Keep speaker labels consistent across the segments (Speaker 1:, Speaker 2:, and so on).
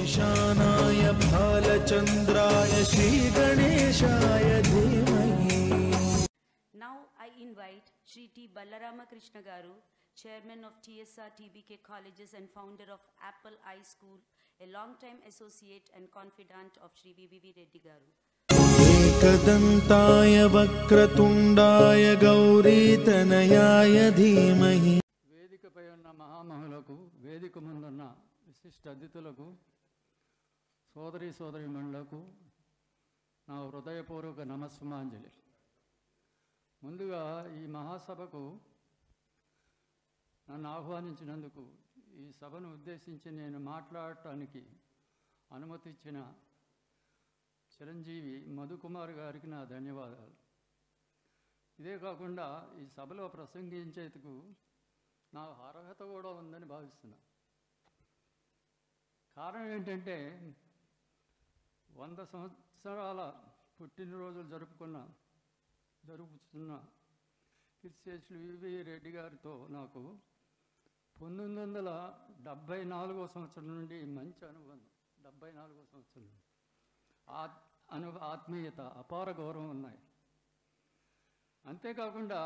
Speaker 1: ईशानाय भालचन्द्राय श्रीगणेशाय धीमहि.
Speaker 2: Now I invite Shri T. Ballaramakrishna Garu, Chairman of TSR TBK Colleges and founder of Apple Eye School, a long-time associate and confidant of Shri VVV Reddy Garu.
Speaker 1: एकदन्ताय वक्रतुण्डाय गौरीतनयाय धीमहि.
Speaker 3: వేదికపై ఉన్న మహామహులకు, వేదిక ముందున్న విశిష్ట అతిథులకు, సోదరీమణులకు నా హృదయపూర్వక నమస్సుమాంజలి. ముందుగా ఈ మహాసభకు నన్ను ఆహ్వానించినందుకు, ఈ సభను ఉద్దేశించి నేను మాట్లాడటానికి అనుమతి ఇచ్చిన చిరంజీవి మధుకుమార్ గారికి నా ధన్యవాదాలు. ఇదే కాకుండా ఈ సభలో ప్రసంగించేందుకు నా అర్హత కూడా ఉందని భావిస్తున్నా. కారణం ఏంటంటే 100 సంవత్సరాల పుట్టినరోజులు జరుపుతున్న కీర్తిశేషులు వివి రెడ్డి గారితో నాకు 1974 సంవత్సరం నుండి మంచి అనుబంధం. 74 సంవత్సరం నుండి ఆత్మీయత, అపార గౌరవం ఉన్నాయి. అంతేకాకుండా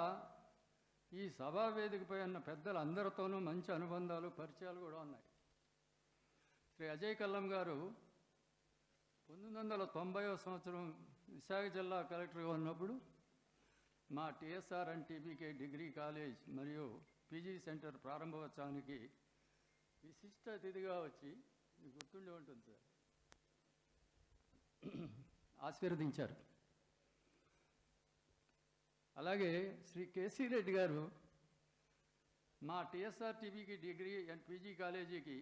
Speaker 3: ఈ సభా వేదికపై ఉన్న పెద్దలందరితోనూ మంచి అనుబంధాలు, పరిచయాలు కూడా ఉన్నాయి. శ్రీ అజయ్ కల్లం గారు 1990 సంవత్సరం విశాఖ జిల్లా కలెక్టర్గా ఉన్నప్పుడు మా TSR and TBK degree college మరియు పీజీ సెంటర్ ప్రారంభోత్సవానికి విశిష్ట అతిథిగా వచ్చి, మీకు గుర్తుండే ఉంటుంది సార్, ఆశీర్వదించారు. అలాగే శ్రీ కేసీ రెడ్డి గారు మా టిఎస్ఆర్ టీబీకి డిగ్రీ అండ్ పీజీ కాలేజీకి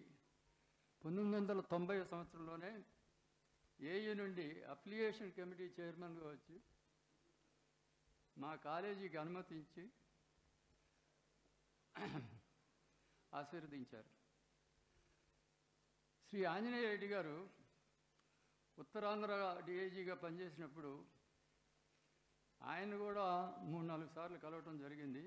Speaker 3: 1990 సంవత్సరంలోనే ఏయూ నుండి అఫిలియేషన్ కమిటీ చైర్మన్గా వచ్చి మా కాలేజీకి అనుమతించి ఆశీర్వదించారు. శ్రీ ఆంజనేయ రెడ్డి గారు ఉత్తరాంధ్ర డిఐజీగా పనిచేసినప్పుడు ఆయన కూడా 3-4 సార్లు కలవటం జరిగింది.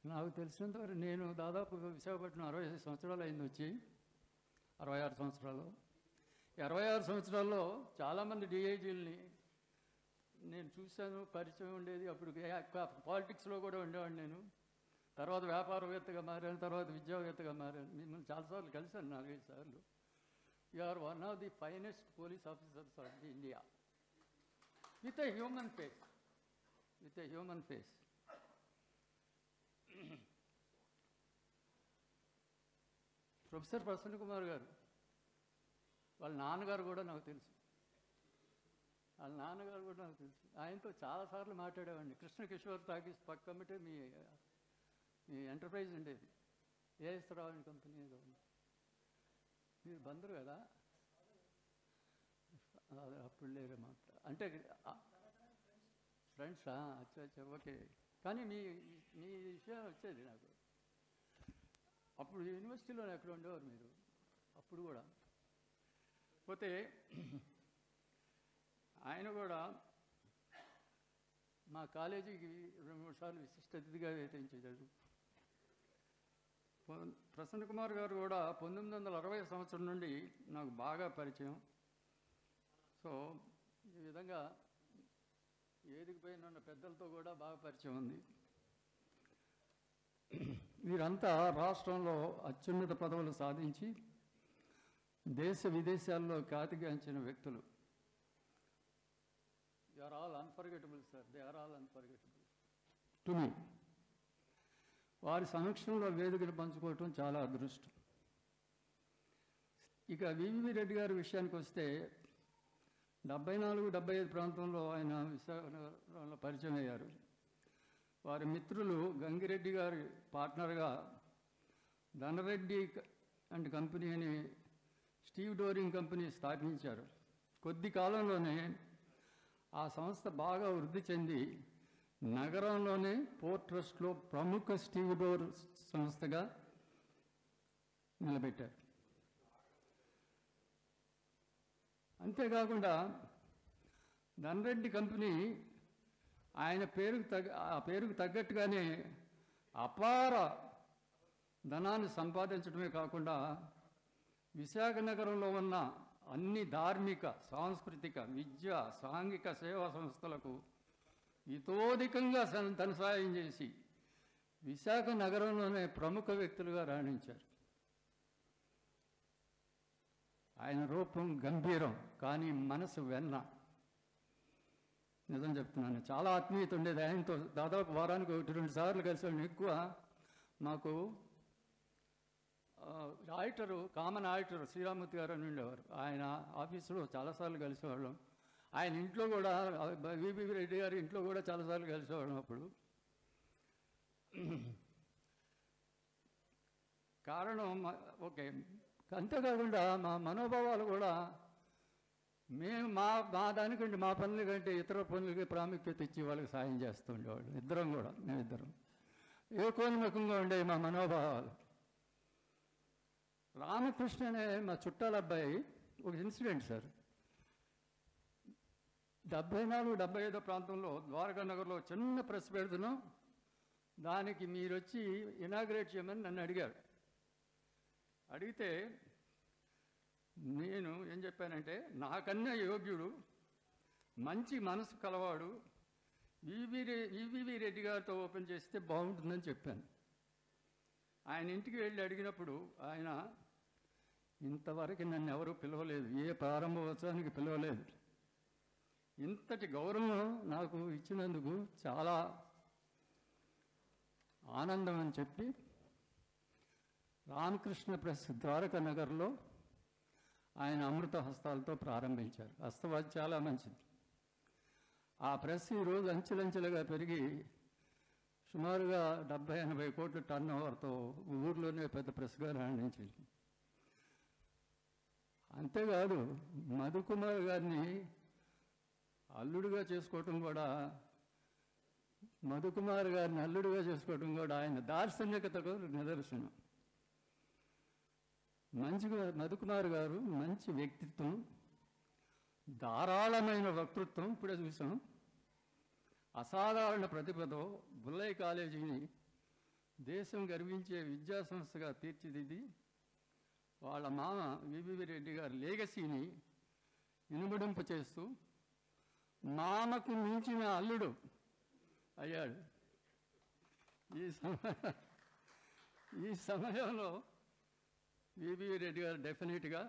Speaker 3: నాకు తెలిసినంతవరకు నేను దాదాపు విశాఖపట్నం 65 సంవత్సరాలు అయింది వచ్చి, 66 సంవత్సరాలు. 66 సంవత్సరాల్లో చాలామంది డిఐజీలని నేను చూశాను, పరిచయం ఉండేది. అప్పుడు పాలిటిక్స్లో కూడా ఉండేవాడిని నేను. తర్వాత వ్యాపారవేత్తగా మారాను, తర్వాత విద్యావేత్తగా మారాను. మిమ్మల్ని చాలాసార్లు కలిశాను, 4-5 సార్లు. You are one of the finest police officers of India, with a human face. Professor Prasanna Kumar గారు, వాళ్ళ నాన్నగారు కూడా నాకు తెలుసు. ఆయనతో చాలాసార్లు మాట్లాడేవాడిని. కృష్ణ కిషోర్ టాకీస్ పక్కమ్మటే మీ ఎంటర్ప్రైజ్ ఉండేది, ఏఎస్ రావు కంపెనీ ఏదో ఉంది. మీరు బందరు కదా, అప్పుడు లేరు మాట. అంటే ఫ్రెండ్సా? అచ్చా, ఓకే. కానీ మీ విషయం వచ్చేది నాకు. అప్పుడు యూనివర్సిటీలో ఎక్కడ ఉండేవారు మీరు అప్పుడు కూడా. పోతే ఆయన కూడా మా కాలేజీకి 2-3 సార్లు విశిష్ట అతిథిగా వేయించారు. ప్రసన్న కుమార్ గారు కూడా 1960 సంవత్సరం నుండి నాకు బాగా పరిచయం. సో ఈ విధంగా వేదిక పైన ఉన్న పెద్దలతో కూడా బాగా పరిచయం ఉంది. వీరంతా రాష్ట్రంలో అత్యున్నత పదవులు సాధించి దేశ విదేశాల్లో ఖ్యాతిగాంచిన వ్యక్తులు. They are all unforgettable, sir. They are all unforgettable to me. వారి సమక్షంలో వేదికను పంచుకోవటం చాలా అదృష్టం. ఇక వివి రెడ్డి గారి విషయానికి వస్తే 74-75 ప్రాంతంలో ఆయన విశాఖలో పరిచయం అయ్యారు. వారి మిత్రులు గంగిరెడ్డి గారి పార్ట్నర్గా ధనరెడ్డి అండ్ కంపెనీ అని స్టీవ్ డోరింగ్ కంపెనీ స్థాపించారు. కొద్ది కాలంలోనే ఆ సంస్థ బాగా వృద్ధి చెంది నగరంలోనే పోర్ట్ ట్రస్ట్లో ప్రముఖ స్టీవ్ డోర్ సంస్థగా నిలబెట్టారు. అంతేకాకుండా ధనరెడ్డి కంపెనీ ఆ పేరుకు తగ్గట్టుగానే అపార ధనాన్ని సంపాదించడమే కాకుండా విశాఖ నగరంలో ఉన్న అన్ని ధార్మిక, సాంస్కృతిక, విద్య, సాంఘిక సేవా సంస్థలకు ఇతోధికంగా ధన సాయం చేసి విశాఖ నగరంలోనే ప్రముఖ వ్యక్తులుగా రాణించారు. ఆయన రూపం గంభీరం, కానీ మనసు వెన్న. నిజం చెప్తున్నాను, చాలా ఆత్మీయత ఉండేది ఆయనతో. దాదాపు వారానికి 1-2 సార్లు కలిసేవాడిని. ఎక్కువ మాకు ఆడిటరు, కామన్ ఆడిటర్ శ్రీరామూర్తి గారు అని ఉండేవారు. ఆయన ఆఫీసులో చాలాసార్లు కలిసేవాళ్ళం. ఆయన ఇంట్లో కూడా, వివి రెడ్డి గారి ఇంట్లో కూడా చాలాసార్లు కలిసేవాళ్ళం. అప్పుడు కారణం ఓకే, అంతేకాకుండా మా మనోభావాలు కూడా మేము మా దానికంటే, మా పనుల కంటే ఇతర పనులకి ప్రాముఖ్యత ఇచ్చి వాళ్ళకి సాయం చేస్తూ ఉండేవాళ్ళు. ఇద్దరం కూడా, మేమిద్దరం ఏకోన్ముఖంగా ఉండేవి మా మనోభావాలు. రామకృష్ణ అనే మా చుట్టాల అబ్బాయి ఒక ఇన్సిడెంట్ సార్. 74-75 ప్రాంతంలో ద్వారకా నగర్లో చిన్న ప్రెస్ పెడుతున్నాం. దానికి మీరు వచ్చి ఇనాగ్రేట్ చేయమని నన్ను అడిగారు. అడిగితే నేను ఏం చెప్పానంటే, నాకన్నా యోగ్యుడు, మంచి మనసు కలవాడు వివి రెడ్డి గారితో ఓపెన్ చేస్తే బాగుంటుందని చెప్పాను. ఆయన ఇంటికి వెళ్ళి అడిగినప్పుడు ఆయన, ఇంతవరకు నన్ను ఎవరూ పిలవలేదు, ఏ ప్రారంభోత్సవానికి పిలవలేదు, ఇంతటి గౌరవం నాకు ఇచ్చినందుకు చాలా ఆనందం అని చెప్పి రామకృష్ణ ప్రెస్ ద్వారకా నగర్లో ఆయన అమృత హస్తాలతో ప్రారంభించారు. హస్తవాది చాలా మంచిది. ఆ ప్రెస్ ఈరోజు అంచెలంచెలుగా పెరిగి సుమారుగా 70-80 కోట్ల టర్న్ ఓవర్తో ఊర్లోనే పెద్ద ప్రెస్గా రాణించింది. అంతేకాదు, మధుకుమార్ గారిని అల్లుడుగా చేసుకోవటం కూడా, ఆయన దార్శనికతకు నిదర్శనం. మధుకుమార్ గారు మంచి వ్యక్తిత్వం, ధారాళమైన వక్తృత్వం. ఇప్పుడే చూసాం. అసాధారణ ప్రతిభతో బుల్లయ్య కాలేజీని దేశం గర్వించే విద్యా సంస్థగా తీర్చిదిద్ది వాళ్ళ మామ వివి రెడ్డి గారి లేగసీని ఇనుమడింపు చేస్తూ మామకు మించిన అల్లుడు అయ్యాడు. ఈ సమయంలో వివి రెడ్డి గారు డెఫినెట్గా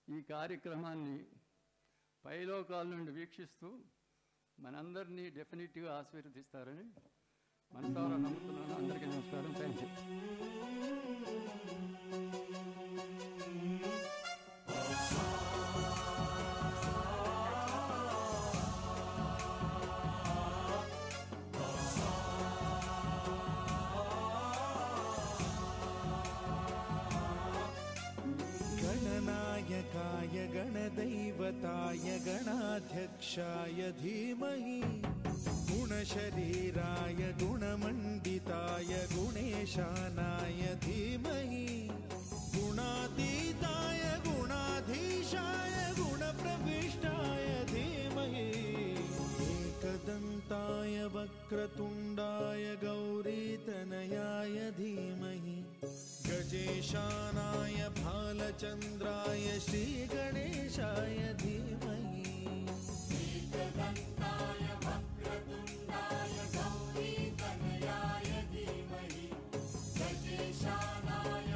Speaker 3: ఈ కార్యక్రమాన్ని పైలోకాల నుండి వీక్షిస్తూ మనందరినీ డెఫినెట్గా ఆశీర్వదిస్తారని మనసారా నమ్ముతున్నాను. అందరికీ నమస్కారం. Thank you.
Speaker 1: गणनायकाय गणदैवताय गणाध्यक्षाय धीमहि गुणशरीराय गुणमण्डिताय गुणेशानाय धीमहि गुणातीताय गुणाधीशाय गुणप्रविष्टाय धीमहि एकदन्ताय वक्रतुण्डाय गौरीतनयाय धीमहि गजेशानाय भालचन्द्राय श्रीगणेशाय धीमहि एकदन्ताय वक्रतुण्डाय गौरीतनयाय धीमहि गजेशानाय